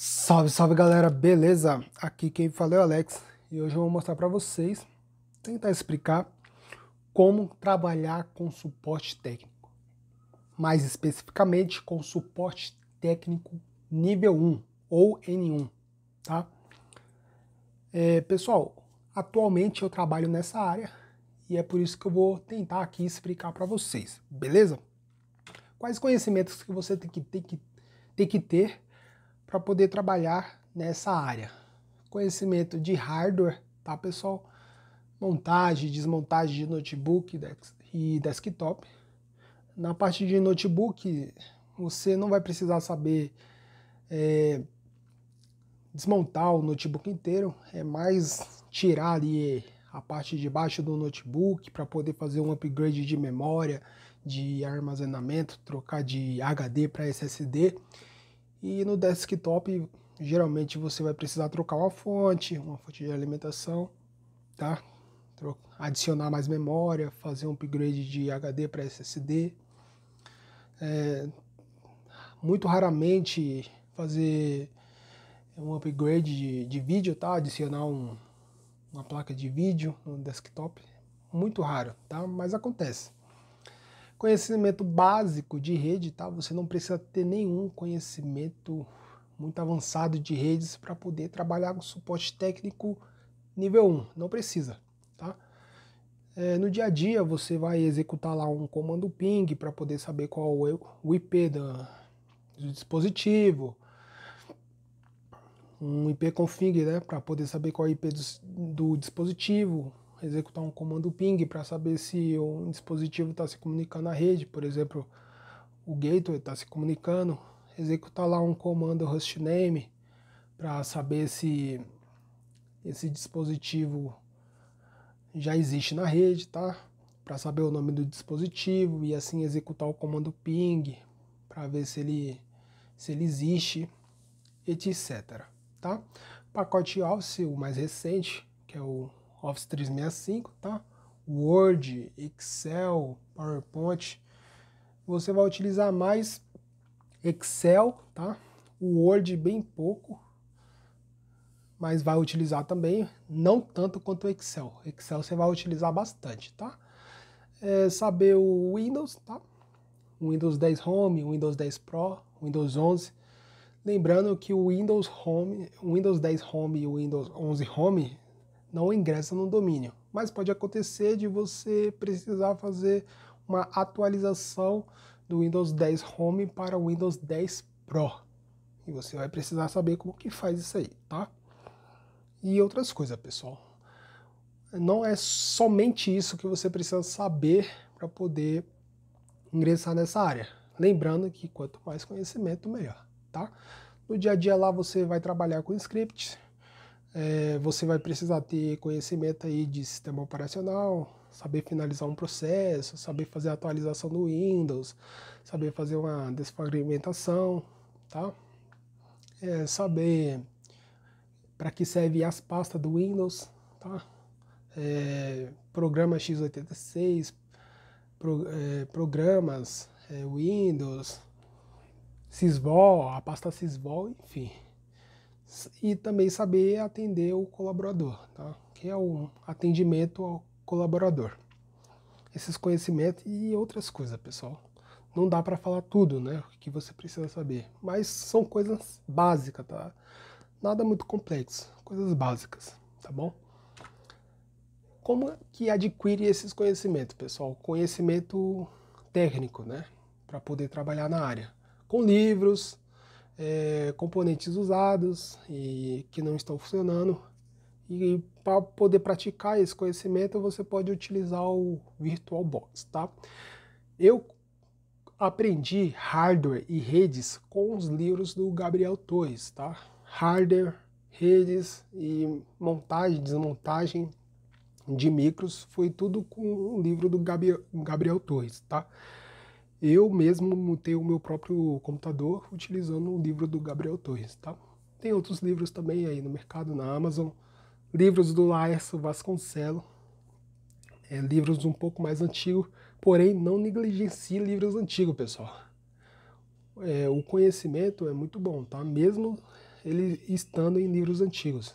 Salve, salve galera, beleza? Aqui quem fala é o Alex e hoje eu vou mostrar para vocês, tentar explicar como trabalhar com suporte técnico. Mais especificamente com suporte técnico nível 1 ou N1, tá? Pessoal, atualmente eu trabalho nessa área e é por isso que eu vou tentar aqui explicar para vocês, beleza? Quais conhecimentos que você tem que ter para poder trabalhar nessa área? Conhecimento de hardware, tá pessoal? Montagem, desmontagem de notebook e desktop. Na parte de notebook, você não vai precisar saber desmontar o notebook inteiro, é mais tirar ali a parte de baixo do notebook para poder fazer um upgrade de memória, de armazenamento, trocar de HD para SSD. E no desktop, geralmente você vai precisar trocar uma fonte de alimentação, tá? Adicionar mais memória, fazer um upgrade de HD para SSD. Muito raramente fazer um upgrade de vídeo, tá? Adicionar uma placa de vídeo no desktop. Muito raro, tá? Mas acontece. Conhecimento básico de rede, tá? Você não precisa ter nenhum conhecimento muito avançado de redes para poder trabalhar com suporte técnico nível 1. Não precisa, tá? No dia a dia você vai executar lá um comando ping para poder saber qual o IP do dispositivo, um IP config, né, para poder saber qual é o IP do dispositivo, executar um comando ping para saber se o dispositivo está se comunicando à rede, por exemplo, o gateway está se comunicando, executar lá um comando hostname para saber se esse dispositivo já existe na rede, tá? Para saber o nome do dispositivo e assim executar o comando ping para ver se ele existe, etc. Tá? Pacote Office, o mais recente, que é o Office 365, tá? Word, Excel, PowerPoint. Você vai utilizar mais Excel, tá? O Word bem pouco, mas vai utilizar também, não tanto quanto o Excel. Excel você vai utilizar bastante, tá? Saber o Windows, tá? O Windows 10 Home, o Windows 10 Pro, o Windows 11. Lembrando que o Windows Home, o Windows 10 Home e o Windows 11 Home não ingressam no domínio, mas pode acontecer de você precisar fazer uma atualização do Windows 10 Home para o Windows 10 Pro. E você vai precisar saber como que faz isso aí, tá? E outras coisas, pessoal. Não é somente isso que você precisa saber para poder ingressar nessa área. Lembrando que quanto mais conhecimento, melhor, tá? No dia a dia lá você vai trabalhar com scripts, você vai precisar ter conhecimento aí de sistema operacional, saber finalizar um processo, saber fazer a atualização do Windows, saber fazer uma desfragmentação, tá? Saber para que serve as pastas do Windows, tá? Programa x86, programas, Windows, Sysvol, a pasta Sysvol, enfim. E também saber atender o colaborador, tá? Que é o atendimento ao colaborador. Esses conhecimentos e outras coisas, pessoal. Não dá para falar tudo, né? O que você precisa saber, mas são coisas básicas, tá? Nada muito complexo, coisas básicas, tá bom? Como que adquire esses conhecimentos, pessoal? Conhecimento técnico, né? Para poder trabalhar na área. Com livros, componentes usados e que não estão funcionando. E para poder praticar esse conhecimento, você pode utilizar o VirtualBox, tá? Eu aprendi hardware e redes com os livros do Gabriel Torres, tá? Hardware, redes e montagem, desmontagem de micros foi tudo com o livro do Gabriel Torres, tá? Eu mesmo montei o meu próprio computador utilizando o livro do Gabriel Torres, tá? Tem outros livros também aí no mercado, na Amazon. Livros do Laércio Vasconcelos, livros um pouco mais antigos, porém não negligencie livros antigos, pessoal. O conhecimento é muito bom, tá? Mesmo ele estando em livros antigos.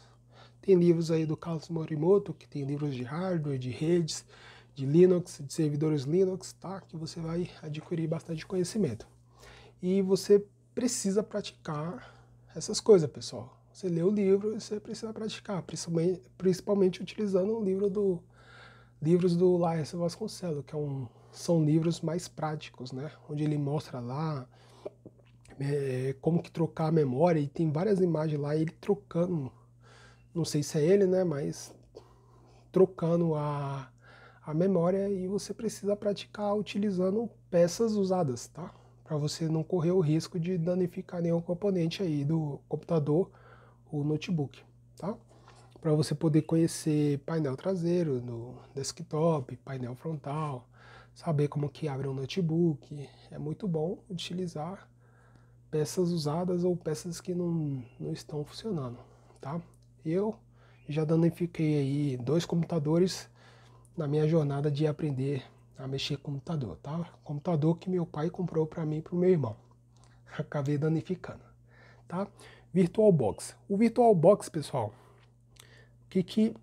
Tem livros aí do Carlos Morimoto, que tem livros de hardware, de redes, de Linux, de servidores Linux, tá? Que você vai adquirir bastante conhecimento. E você precisa praticar essas coisas, pessoal. Você lê o livro e você precisa praticar, principalmente utilizando o livros do Laércio Vasconcelos, que são livros mais práticos, né? Onde ele mostra lá como que trocar a memória, e tem várias imagens lá, ele trocando, não sei se é ele, né? Mas trocando a memória, e você precisa praticar utilizando peças usadas, tá? Para você não correr o risco de danificar nenhum componente aí do computador ou notebook, tá? Para você poder conhecer painel traseiro no desktop, painel frontal, saber como que abre um notebook. É muito bom utilizar peças usadas ou peças que não estão funcionando, tá? Eu já danifiquei aí 2 computadores na minha jornada de aprender a mexer com computador, tá? Computador que meu pai comprou para mim e para o meu irmão. Acabei danificando, tá? VirtualBox. O VirtualBox, pessoal, o que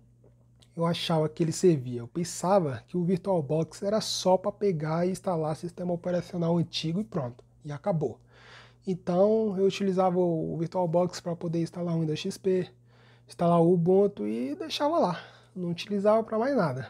eu achava que ele servia? Eu pensava que o VirtualBox era só para pegar e instalar sistema operacional antigo e pronto, e acabou. Então eu utilizava o VirtualBox para poder instalar o Windows XP, instalar o Ubuntu e deixava lá. Não utilizava para mais nada.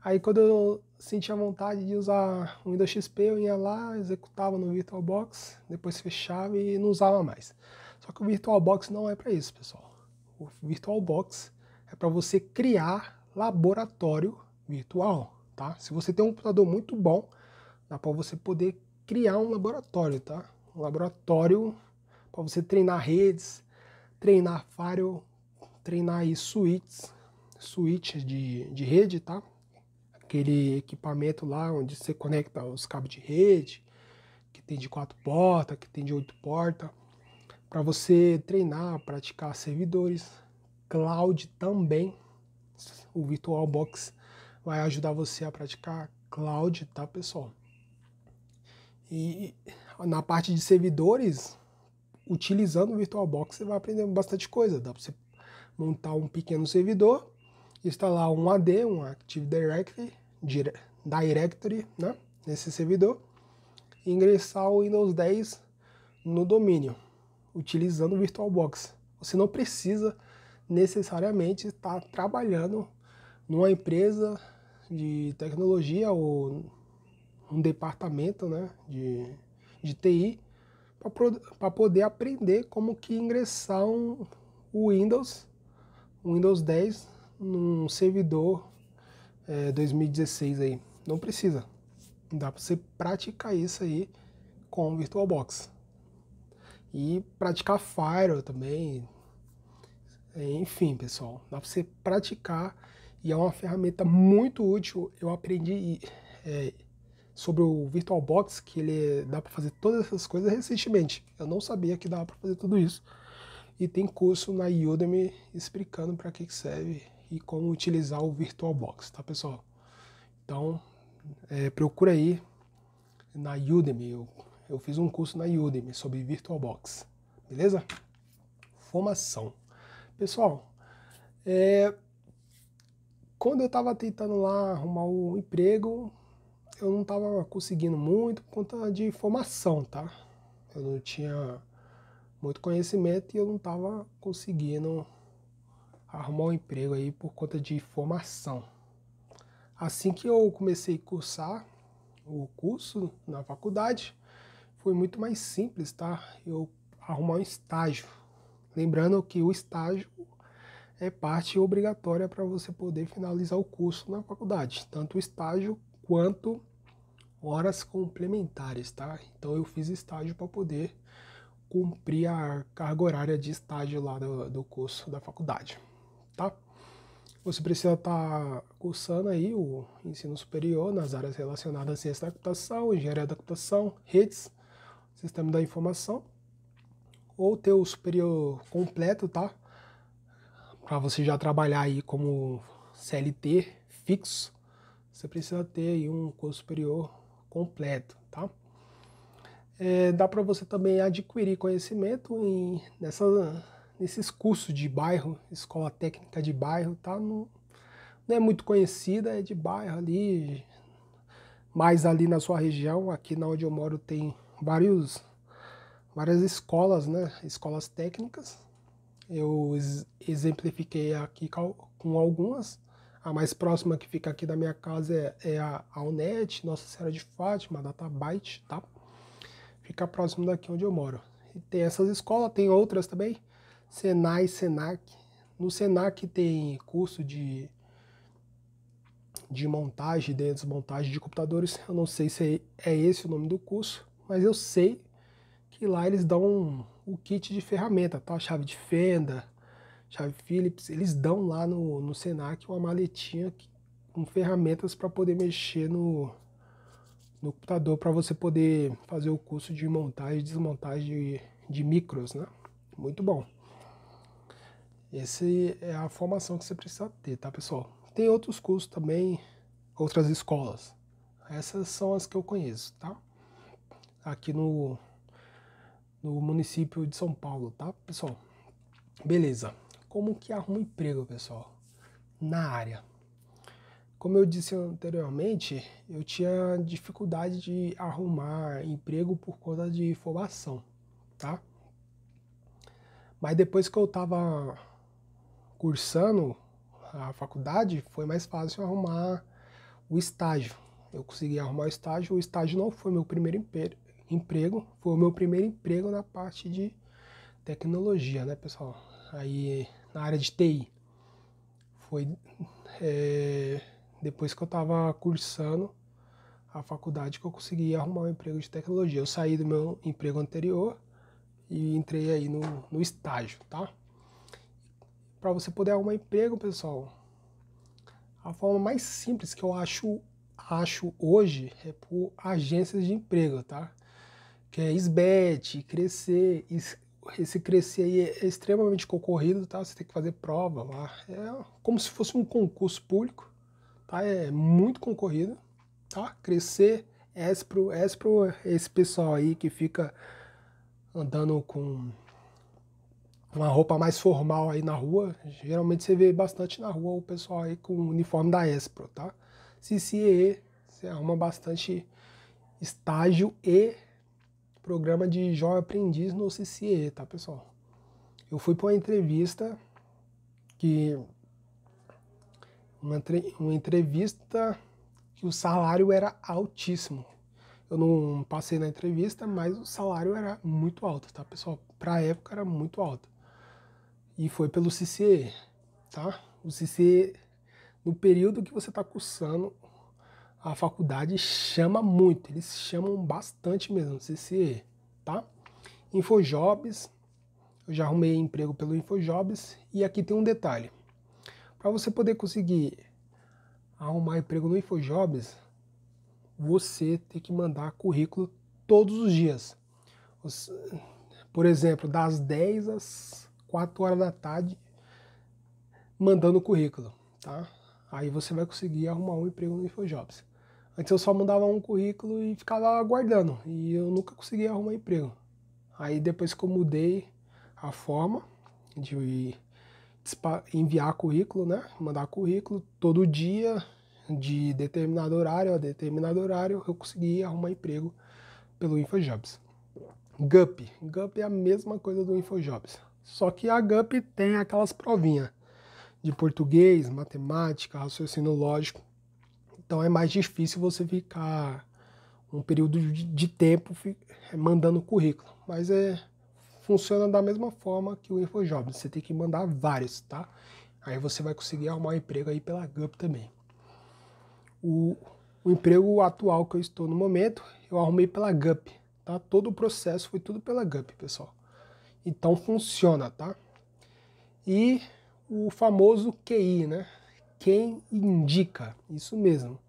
Aí quando eu sentia vontade de usar o Windows XP, eu ia lá, executava no VirtualBox, depois fechava e não usava mais. Só que o VirtualBox não é para isso, pessoal. O VirtualBox é para você criar laboratório virtual, tá? Se você tem um computador muito bom, dá para você poder criar um laboratório, tá? Um laboratório para você treinar redes, treinar firewall, treinar aí switches de rede, tá? Aquele equipamento lá onde você conecta os cabos de rede, que tem de 4 portas, que tem de 8 portas, para você treinar, praticar servidores. Cloud também, o VirtualBox vai ajudar você a praticar cloud, tá, pessoal? E na parte de servidores, utilizando o VirtualBox, você vai aprender bastante coisa. Dá para você montar um pequeno servidor, instalar um AD, um Active Directory, né, nesse servidor, e ingressar o Windows 10 no domínio, utilizando o VirtualBox. Você não precisa necessariamente estar trabalhando numa empresa de tecnologia ou um departamento, né, de TI, para poder aprender como que ingressar o Windows 10 num servidor 2016 aí. Não precisa. Dá para você praticar isso aí com o VirtualBox. E praticar Firewall também. Enfim, pessoal, dá para você praticar e é uma ferramenta muito útil. Eu aprendi sobre o VirtualBox, que dá para fazer todas essas coisas recentemente. Eu não sabia que dava para fazer tudo isso. E tem curso na Udemy explicando para que serve e como utilizar o VirtualBox, tá, pessoal? Então, procura aí na Udemy. Eu fiz um curso na Udemy sobre VirtualBox, beleza? Formação. Pessoal, quando eu estava tentando lá arrumar um emprego, eu não estava conseguindo muito por conta de formação, tá? Eu não tinha muito conhecimento e eu não estava conseguindo arrumar um emprego aí por conta de formação. Assim que eu comecei a cursar o curso na faculdade, foi muito mais simples, tá? Eu arrumar um estágio. Lembrando que o estágio é parte obrigatória para você poder finalizar o curso na faculdade, tanto o estágio quanto horas complementares, tá? Então eu fiz estágio para poder cumprir a carga horária de estágio lá do curso da faculdade, tá? Você precisa estar cursando aí o ensino superior nas áreas relacionadas à ciência da computação, engenharia da computação, redes, sistema da informação, ou ter o superior completo, tá? Para você já trabalhar aí como CLT fixo, você precisa ter aí um curso superior completo, tá? Dá para você também adquirir conhecimento nesses cursos de bairro, escola técnica de bairro, tá? Não é muito conhecida, é de bairro ali, mais ali na sua região. Aqui na onde eu moro tem várias escolas, né? Escolas técnicas. Eu exemplifiquei aqui com algumas. A mais próxima que fica aqui da minha casa é a UNET, Nossa Senhora de Fátima, Databyte, tá? Fica próximo daqui onde eu moro. E tem essas escolas, tem outras também, Senai, Senac. No Senac tem curso de montagem e desmontagem de computadores. Eu não sei se é esse o nome do curso, mas eu sei que lá eles dão o kit de ferramenta, tá? Chave de fenda, chave Phillips. Eles dão lá no Senac uma maletinha com ferramentas para poder mexer no computador, para você poder fazer o curso de montagem e desmontagem de micros, né? Muito bom. Essa é a formação que você precisa ter, tá, pessoal? Tem outros cursos também, outras escolas. Essas são as que eu conheço, tá? Aqui no município de São Paulo, tá, pessoal? Beleza. Como que arruma emprego, pessoal? Na área. Como eu disse anteriormente, eu tinha dificuldade de arrumar emprego por conta de formação, tá? Mas depois que eu estava cursando a faculdade, foi mais fácil arrumar o estágio. Eu consegui arrumar o estágio. O estágio não foi meu primeiro emprego, foi o meu primeiro emprego na parte de tecnologia, né, pessoal? Aí na área de TI. Foi depois que eu estava cursando a faculdade que eu consegui arrumar um emprego de tecnologia. Eu saí do meu emprego anterior e entrei aí no estágio, tá? Para você poder arrumar emprego, pessoal, a forma mais simples que eu acho hoje é por agências de emprego, tá? Que é SBET, Crescer. Esse Crescer aí é extremamente concorrido, tá? Você tem que fazer prova lá. É como se fosse um concurso público, tá? É muito concorrido, tá? Crescer, Espro é esse pessoal aí que fica andando com uma roupa mais formal aí na rua. Geralmente você vê bastante na rua o pessoal aí com o uniforme da Espro, tá? CCE, você arruma bastante estágio e programa de jovem aprendiz no CCE, tá, pessoal? Eu fui para uma entrevista uma entrevista que o salário era altíssimo. Eu não passei na entrevista, mas o salário era muito alto, tá, pessoal? Para a época era muito alto. E foi pelo CCE, tá? O CCE, no período que você está cursando a faculdade, chama muito. Eles chamam bastante mesmo, CCE, tá? Infojobs, eu já arrumei emprego pelo Infojobs. E aqui tem um detalhe. Para você poder conseguir arrumar emprego no Infojobs, você tem que mandar currículo todos os dias. Por exemplo, das 10 às 4 horas da tarde, mandando currículo, tá? Aí você vai conseguir arrumar um emprego no Infojobs. Antes eu só mandava um currículo e ficava aguardando, e eu nunca conseguia arrumar emprego. Aí depois que eu mudei a forma de enviar currículo, né? Mandar currículo todo dia, de determinado horário a determinado horário, eu consegui arrumar emprego pelo Infojobs. GUP. GUP é a mesma coisa do Infojobs. Só que a GUP tem aquelas provinhas de português, matemática, raciocínio lógico. Então é mais difícil você ficar um período de tempo mandando currículo. Mas funciona da mesma forma que o Infojobs. Você tem que mandar vários, tá? Aí você vai conseguir arrumar um emprego aí pela GUP também. O emprego atual que eu estou no momento, eu arrumei pela GUP, tá? Todo o processo foi tudo pela GUP, pessoal. Então funciona, tá? E o famoso QI, né? Quem indica, isso mesmo.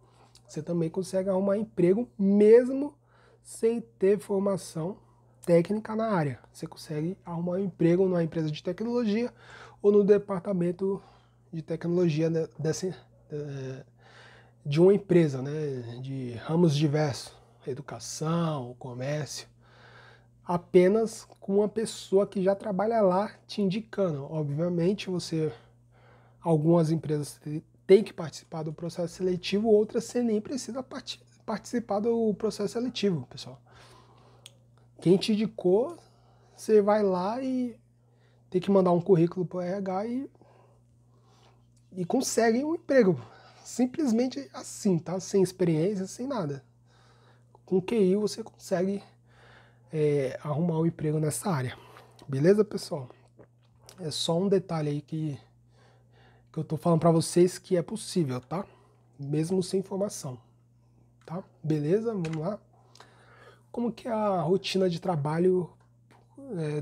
Você também consegue arrumar emprego mesmo sem ter formação técnica na área. Você consegue arrumar um emprego numa empresa de tecnologia ou no departamento de tecnologia de uma empresa, né? De ramos diversos, educação, comércio. apenas com uma pessoa que já trabalha lá te indicando. Obviamente, algumas empresas têm que participar do processo seletivo, outras você nem precisa participar do processo seletivo, pessoal. Quem te indicou, você vai lá e tem que mandar um currículo para o RH e consegue um emprego. Simplesmente assim, tá? Sem experiência, sem nada. Com QI você consegue arrumar um emprego nessa área. Beleza, pessoal? É só um detalhe aí que eu tô falando para vocês que é possível, tá? Mesmo sem formação, tá? Beleza? Vamos lá. Como que é a rotina de trabalho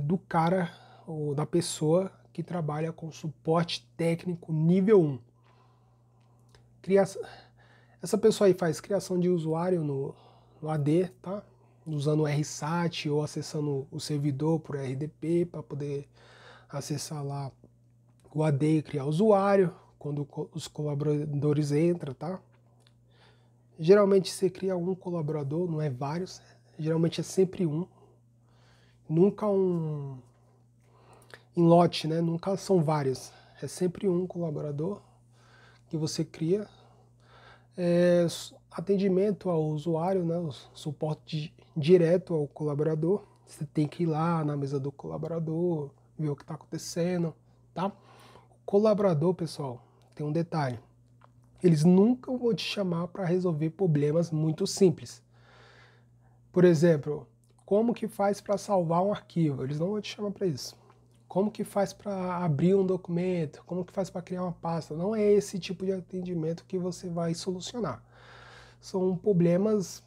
do cara ou da pessoa que trabalha com suporte técnico nível 1? Essa pessoa aí faz criação de usuário no AD, tá? Usando o RSAT ou acessando o servidor por RDP para poder acessar lá o AD e criar usuário quando os colaboradores entram, tá? Geralmente você cria um colaborador, não é vários, geralmente é sempre um, nunca em lote, né? Nunca são vários, é sempre um colaborador que você cria. Atendimento ao usuário, né? O suporte direto ao colaborador, você tem que ir lá na mesa do colaborador, ver o que está acontecendo, tá? O colaborador, pessoal, tem um detalhe. Eles nunca vão te chamar para resolver problemas muito simples. Por exemplo, como que faz para salvar um arquivo? Eles não vão te chamar para isso. Como que faz para abrir um documento? Como que faz para criar uma pasta? Não é esse tipo de atendimento que você vai solucionar. São problemas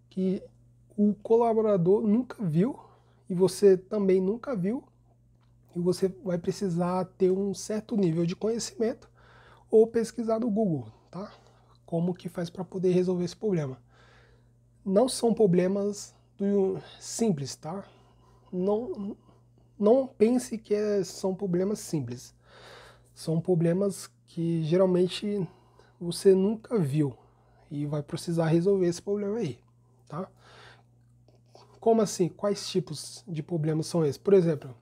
que o colaborador nunca viu e você também nunca viu, e você vai precisar ter um certo nível de conhecimento ou pesquisar no Google, tá? Como que faz para poder resolver esse problema. Não são problemas simples, tá? Não pense que são problemas simples. São problemas que geralmente você nunca viu e vai precisar resolver esse problema aí, tá? Como assim? Quais tipos de problemas são esses? Por exemplo,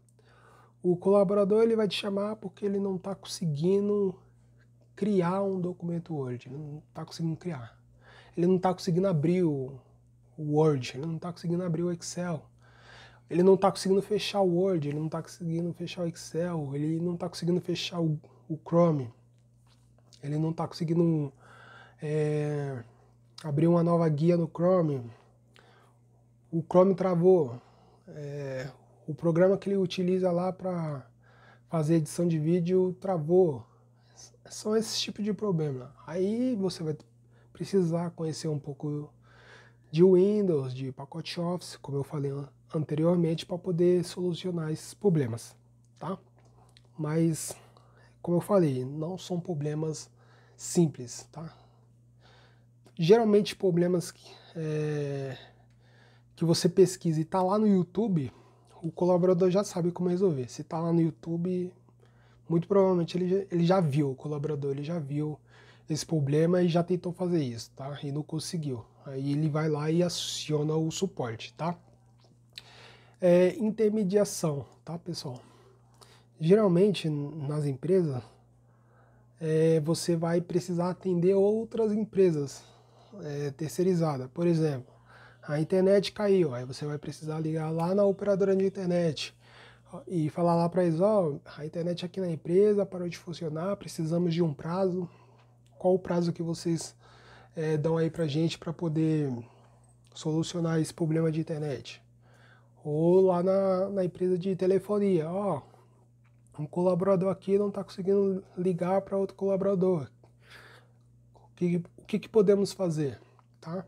o colaborador ele vai te chamar porque ele não está conseguindo criar um documento Word, ele não está conseguindo criar. Ele não está conseguindo abrir o Word, ele não está conseguindo abrir o Excel. Ele não está conseguindo fechar o Word, ele não está conseguindo fechar o Excel, ele não está conseguindo fechar o Chrome, ele não está conseguindo abrir uma nova guia no Chrome, o Chrome travou, o programa que ele utiliza lá para fazer edição de vídeo travou. São esses tipos de problema. Aí você vai precisar conhecer um pouco de Windows, de pacote Office, como eu falei anteriormente, para poder solucionar esses problemas, tá? Mas, como eu falei, não são problemas simples, tá? Geralmente problemas que você pesquisa e está lá no YouTube, o colaborador já sabe como resolver. Se está lá no YouTube, muito provavelmente ele já viu, o colaborador ele já viu esse problema e já tentou fazer isso, tá? E não conseguiu. Aí ele vai lá e aciona o suporte, tá? Intermediação, tá, pessoal? Geralmente nas empresas você vai precisar atender outras empresas terceirizadas. Por exemplo, a internet caiu, aí você vai precisar ligar lá na operadora de internet e falar lá para eles, ó, a internet aqui na empresa parou de funcionar, precisamos de um prazo. Qual o prazo que vocês dão aí pra gente para poder solucionar esse problema de internet? Ou lá na empresa de telefonia, ó, um colaborador aqui não está conseguindo ligar para outro colaborador. O que podemos fazer? Tá?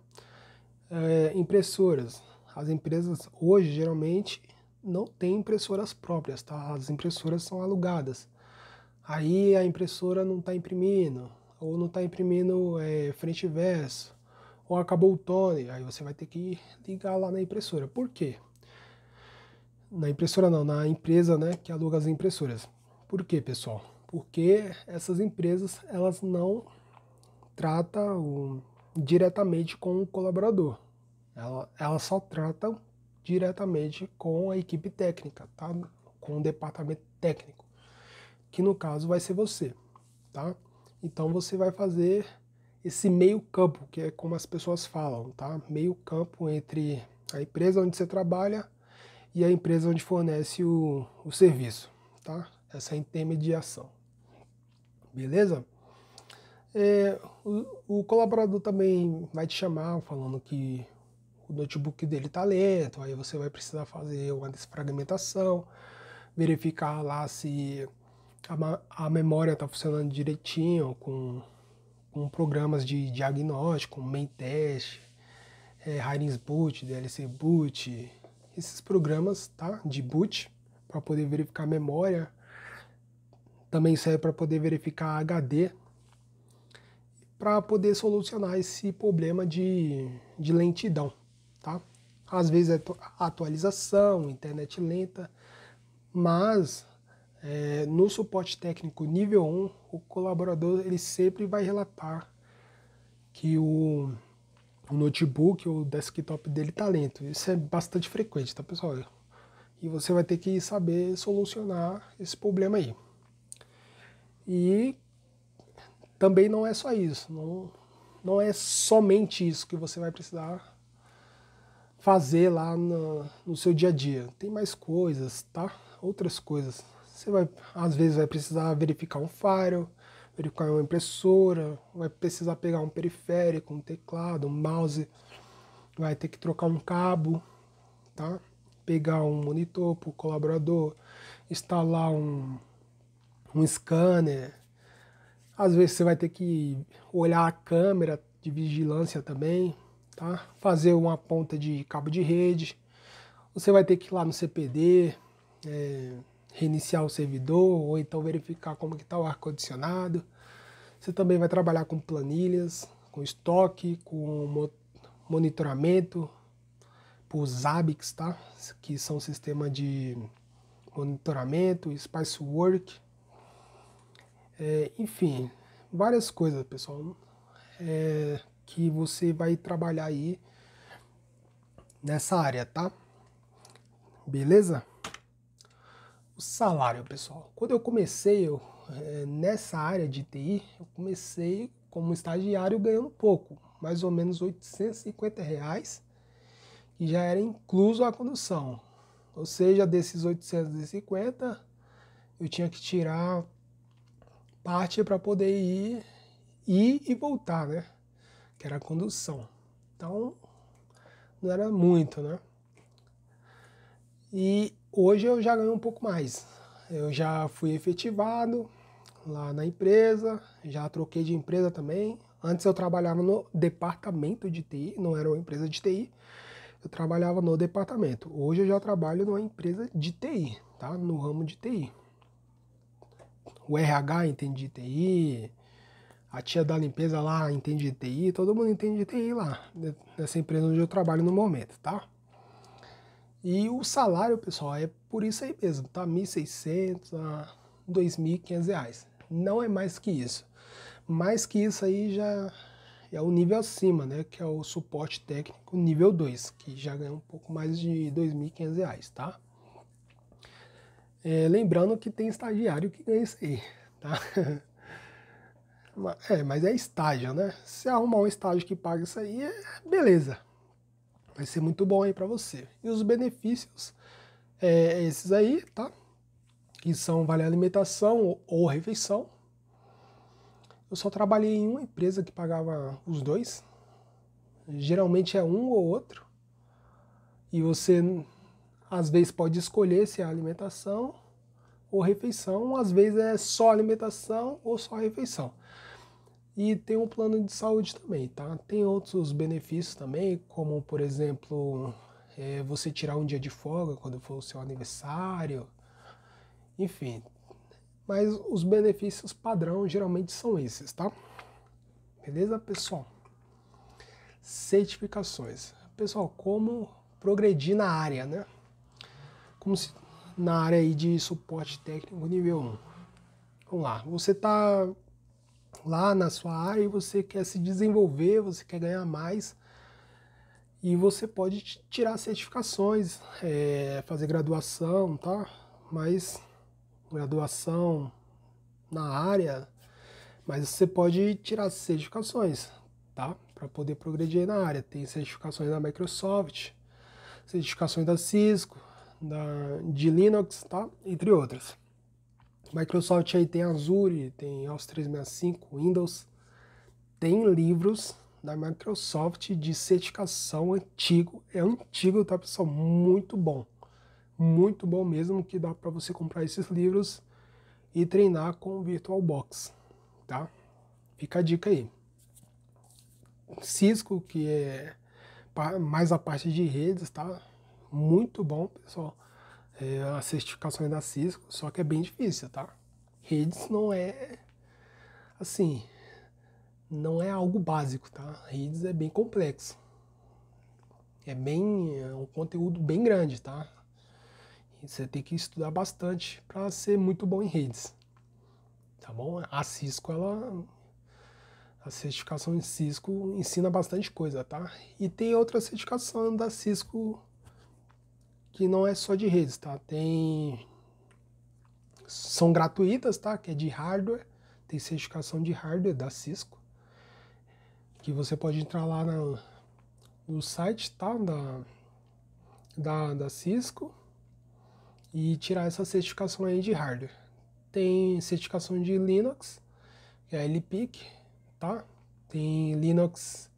Impressoras. As empresas hoje geralmente não têm impressoras próprias, tá? As impressoras são alugadas. Aí a impressora não está imprimindo, ou não está imprimindo frente e verso, ou acabou o toner, aí você vai ter que ligar lá na impressora. Por quê? Na impressora não, na empresa, né, que aluga as impressoras. Por quê, pessoal? Porque essas empresas, elas não tratam diretamente com o colaborador. Elas só tratam diretamente com a equipe técnica, tá? Com o departamento técnico, que no caso vai ser você, tá? Então você vai fazer esse meio campo, que é como as pessoas falam, tá? Meio campo entre a empresa onde você trabalha e a empresa onde fornece o serviço, tá? Essa intermediação, beleza? O colaborador também vai te chamar falando que o notebook dele tá lento, aí você vai precisar fazer uma desfragmentação, verificar lá se a memória está funcionando direitinho com programas de diagnóstico, main test, Hirings Boot, DLC Boot, esses programas, tá, de boot, para poder verificar a memória. Também serve para poder verificar HD, para poder solucionar esse problema de lentidão, tá? Às vezes é atualização, internet lenta, mas no suporte técnico nível 1, o colaborador ele sempre vai relatar que o notebook ou o desktop dele está lento. Isso é bastante frequente, tá, pessoal? E você vai ter que saber solucionar esse problema aí. E também não é só isso, não é somente isso que você vai precisar fazer lá no seu dia a dia. Tem mais coisas, tá? Outras coisas. Você vai, às vezes vai precisar verificar um firewall, verificar uma impressora, vai precisar pegar um periférico, um teclado, um mouse, vai ter que trocar um cabo, tá? Pegar um monitor para o colaborador, instalar um scanner. Às vezes você vai ter que olhar a câmera de vigilância também, tá? Fazer uma ponta de cabo de rede. Você vai ter que ir lá no CPD, reiniciar o servidor, ou então verificar como que está o ar-condicionado. Você também vai trabalhar com planilhas, com estoque, com monitoramento, por Zabbix, tá? Que são sistemas de monitoramento, Spicework, enfim, várias coisas, pessoal, que você vai trabalhar aí nessa área, tá? Beleza? O salário, pessoal. Quando eu comecei nessa área de TI, eu comecei como estagiário ganhando pouco, mais ou menos R$850, que já era incluso a condução. Ou seja, desses 850, eu tinha que tirar parte para poder ir e voltar, né? Que era a condução. Então, não era muito, né? E hoje eu já ganho um pouco mais. Eu já fui efetivado lá na empresa, já troquei de empresa também. Antes eu trabalhava no departamento de TI, não era uma empresa de TI. Eu trabalhava no departamento. Hoje eu já trabalho numa empresa de TI, tá? No ramo de TI. O RH entende de TI, a tia da limpeza lá entende de TI, todo mundo entende de TI lá, nessa empresa onde eu trabalho no momento, tá? E o salário, pessoal, é por isso aí mesmo, tá? R$1.600 a R$2.500. Não é mais que isso. Mais que isso aí já é o nível acima, né? Que é o suporte técnico nível 2, que já ganha um pouco mais de R$2.500, tá? Lembrando que tem estagiário que ganha isso aí, tá? Mas é estágio, né? Se arrumar um estágio que paga isso aí, beleza. Vai ser muito bom aí para você. E os benefícios esses aí, tá? Que são vale alimentação ou refeição. Eu só trabalhei em uma empresa que pagava os dois. Geralmente é um ou outro. E você, às vezes, pode escolher se é alimentação ou refeição. Às vezes é só alimentação ou só refeição. E tem um plano de saúde também, tá? Tem outros benefícios também, como, por exemplo, você tirar um dia de folga quando for o seu aniversário. Enfim, mas os benefícios padrão geralmente são esses, tá? Beleza, pessoal? Certificações. Pessoal, como progredir na área, né? Como se, na área aí de suporte técnico nível 1. Vamos lá, você tá lá na sua área e você quer se desenvolver, você quer ganhar mais E você pode tirar certificações, fazer graduação, tá? Mas graduação na área, mas você pode tirar certificações, tá? Para poder progredir na área. Tem certificações da Microsoft, certificações da Cisco, de Linux, tá? Entre outras. Microsoft aí tem Azure, tem Office 365, Windows. Tem livros da Microsoft de certificação antigo. É antigo, tá, pessoal? Muito bom. Muito bom mesmo, que dá para você comprar esses livros e treinar com o VirtualBox, tá? Fica a dica aí. Cisco, que é mais a parte de redes, tá? Muito bom, pessoal. As certificações da Cisco, só que é bem difícil, tá? Redes não é assim, não é algo básico, tá? Redes é bem complexo. É um conteúdo bem grande, tá? E você tem que estudar bastante para ser muito bom em redes, tá bom? A Cisco, a certificação em Cisco ensina bastante coisa, tá? E tem outra certificação da Cisco que não é só de redes, tá? São gratuitas, tá? Que é de hardware. Tem certificação de hardware da Cisco, que você pode entrar lá no site, tá? Da Cisco e tirar essa certificação aí de hardware. Tem certificação de Linux, que é a LPIC, tá? Tem Linux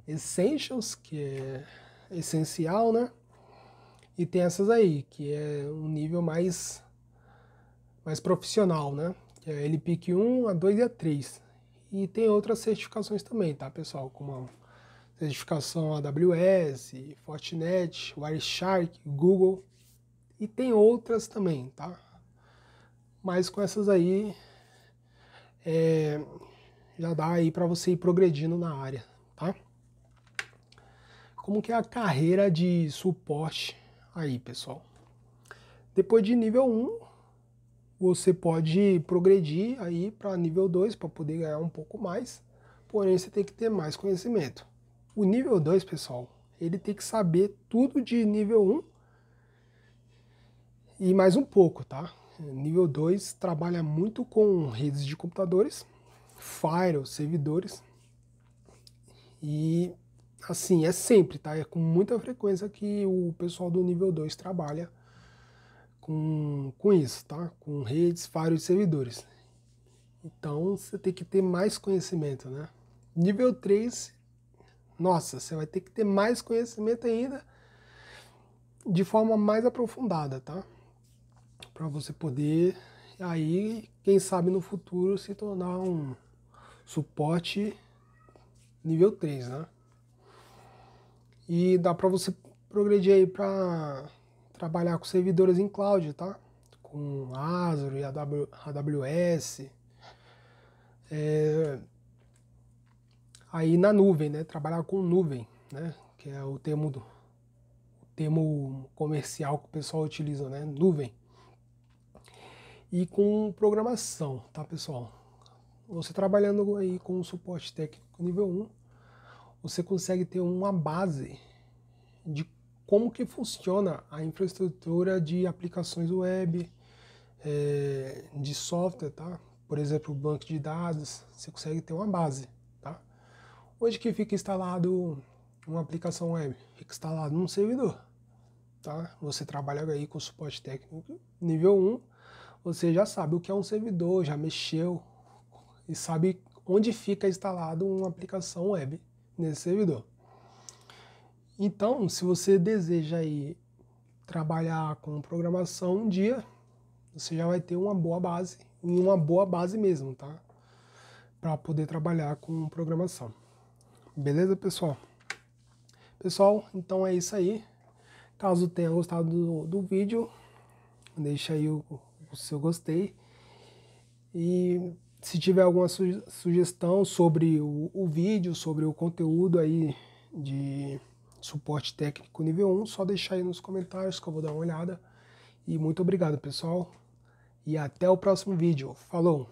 Essentials, que é essencial, né? E tem essas aí, que é um nível mais profissional, né? Que é a LPIC 1, a 2 e a 3. E tem outras certificações também, tá, pessoal? Como a certificação AWS, Fortinet, Wireshark, Google. E tem outras também, tá? Mas com essas aí, já dá aí para você ir progredindo na área, tá? Como que é a carreira de suporte aí, pessoal? Depois de nível 1, você pode progredir aí para nível 2 para poder ganhar um pouco mais, porém você tem que ter mais conhecimento. O nível 2, pessoal, ele tem que saber tudo de nível 1 e mais um pouco, tá? Nível 2 trabalha muito com redes de computadores, firewalls, servidores, e assim, é sempre, tá? É com muita frequência que o pessoal do nível 2 trabalha com isso, tá? Com redes, firewalls e servidores. Então você tem que ter mais conhecimento, né? Nível 3, nossa, você vai ter que ter mais conhecimento ainda de forma mais aprofundada, tá? Para você poder, aí, quem sabe no futuro, se tornar um suporte nível 3, né? E dá para você progredir aí para trabalhar com servidores em cloud, tá? Com Azure e AWS. Aí na nuvem, né? Trabalhar com nuvem, né? Que é o termo comercial que o pessoal utiliza, né? Nuvem. E com programação, tá, pessoal? Você trabalhando aí com o suporte técnico nível 1, você consegue ter uma base de como que funciona a infraestrutura de aplicações web, de software, tá? Por exemplo, banco de dados, você consegue ter uma base, tá? Onde que fica instalado uma aplicação web? Fica instalado num servidor, tá? Você trabalha aí com suporte técnico nível 1, você já sabe o que é um servidor, já mexeu e sabe onde fica instalado uma aplicação web nesse servidor. Então, se você deseja aí trabalhar com programação um dia, você já vai ter uma boa base, e uma boa base mesmo, tá? Para poder trabalhar com programação. Beleza, pessoal? Pessoal, então é isso aí. Caso tenha gostado do vídeo, deixa aí o seu gostei. E se tiver alguma sugestão sobre o vídeo, sobre o conteúdo aí de suporte técnico nível 1, só deixar aí nos comentários que eu vou dar uma olhada. E muito obrigado, pessoal. E até o próximo vídeo. Falou!